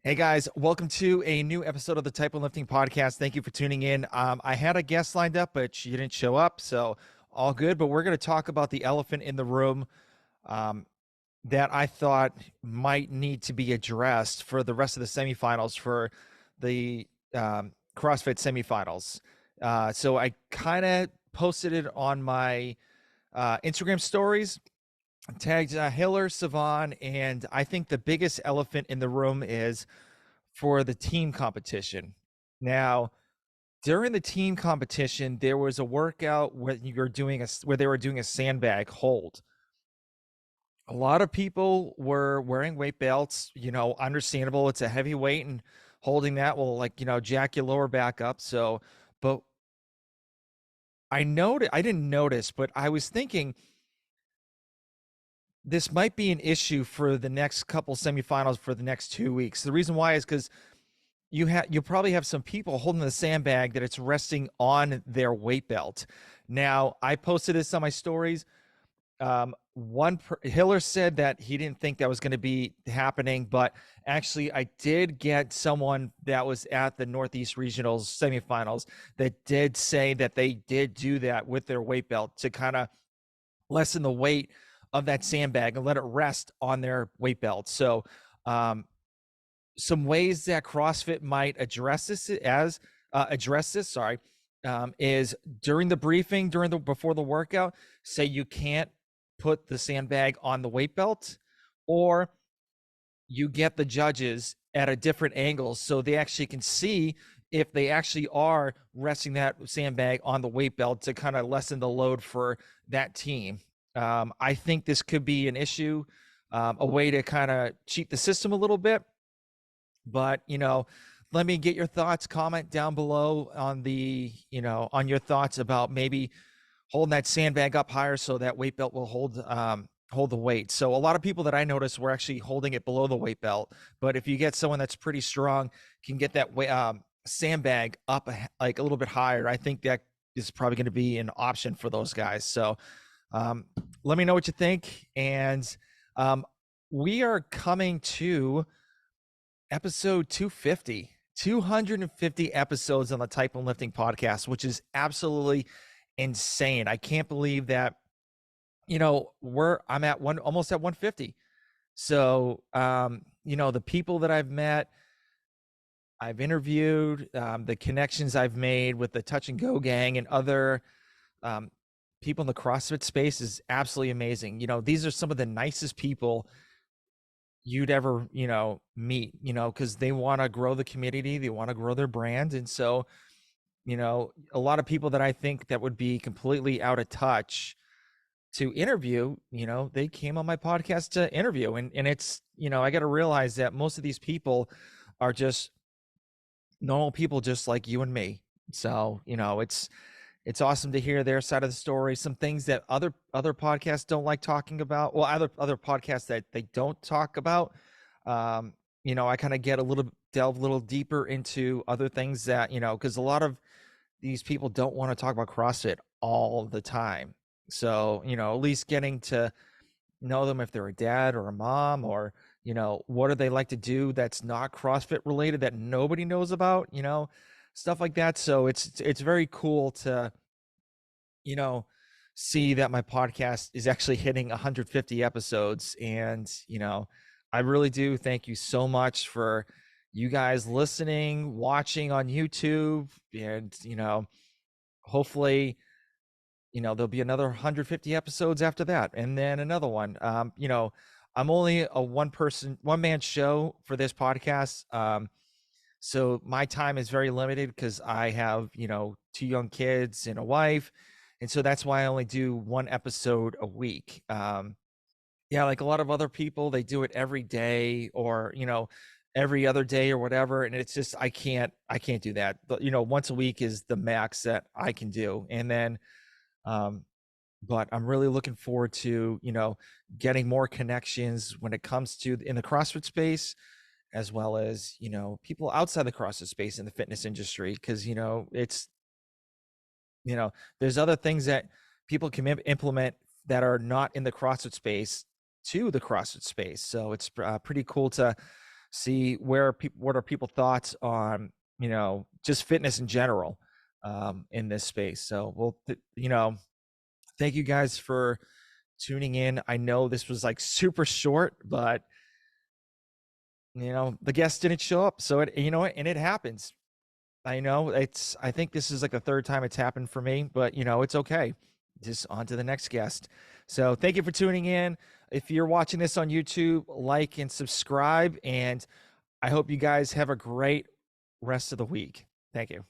Hey guys, welcome to a new episode of the Type1lifting podcast. Thank you for tuning in. I had a guest lined up, but she didn't show up, so all good. But we're going to talk about the elephant in the room um, that I thought might need to be addressed for the rest of the semifinals for the CrossFit semifinals. So I kind of posted it on my Instagram stories, tagged Hiller, Savan, and I think the biggest elephant in the room is for the team competition. Now, during the team competition, there was a workout where they were doing a sandbag hold. A lot of people were wearing weight belts, understandable. It's a heavy weight and holding that will jack your lower back up. So, but I didn't notice, but I was thinking this might be an issue for the next couple semifinals for the next 2 weeks. The reason why is because you'll probably have some people holding the sandbag that it's resting on their weight belt. Now, I posted this on my stories. Hiller said that he didn't think that was going to be happening, but actually I did get someone that was at the Northeast Regionals semifinals that did say that they did do that with their weight belt to kind of lessen the weight of that sandbag and let it rest on their weight belt. So, some ways that CrossFit might address this is during the briefing, before the workout, say you can't put the sandbag on the weight belt, or you get the judges at a different angle so they actually can see if they actually are resting that sandbag on the weight belt to kind of lessen the load for that team. I think this could be an issue, a way to kind of cheat the system a little bit. But, let me get your thoughts. Comment down below on on your thoughts about maybe holding that sandbag up higher so that weight belt will hold the weight. So a lot of people that I noticed were actually holding it below the weight belt. But if you get someone that's pretty strong, can get that sandbag up like a little bit higher, I think that is probably going to be an option for those guys. So let me know what you think. And we are coming to episode 250 episodes on the Type1lifting podcast, which is absolutely insane. I can't believe that, I'm at almost at 150. So, the people that I've met, I've interviewed, the connections I've made with the Touch and Go gang and other people in the CrossFit space is absolutely amazing. These are some of the nicest people you'd ever meet, because they want to grow the community, they want to grow their brand. And so a lot of people that I think that would be completely out of touch to interview, they came on my podcast to interview. And it's, I got to realize that most of these people are just normal people just like you and me. So it's awesome to hear their side of the story. Some things that other podcasts don't like talking about. Well, other podcasts that they don't talk about. I kind of delve a little deeper into other things that, because a lot of these people don't want to talk about CrossFit all the time. So, at least getting to know them, if they're a dad or a mom, or, what do they like to do that's not CrossFit related that nobody knows about, stuff like that. So it's very cool to, see that my podcast is actually hitting 150 episodes. And, I really do thank you so much for you guys listening, watching on YouTube. And, hopefully, there'll be another 150 episodes after that. And then another one. I'm only a one man show for this podcast. So my time is very limited because I have, 2 young kids and a wife. And so that's why I only do one episode a week. Yeah, like a lot of other people, they do it every day or, every other day or whatever. And it's just, I can't do that. But, once a week is the max that I can do. And then, but I'm really looking forward to, getting more connections when it comes to in the CrossFit space, as well as, people outside the CrossFit space in the fitness industry. Cause it's, there's other things that people can implement that are not in the CrossFit space to the CrossFit space. So it's pretty cool to see what are people thoughts on, just fitness in general, in this space. So thank you guys for tuning in. I know this was like super short, but the guest didn't show up, so and it happens. I think this is like the third time it's happened for me, but it's okay. Just on to the next guest. So thank you for tuning in. If you're watching this on YouTube, like and subscribe, and I hope you guys have a great rest of the week. Thank you.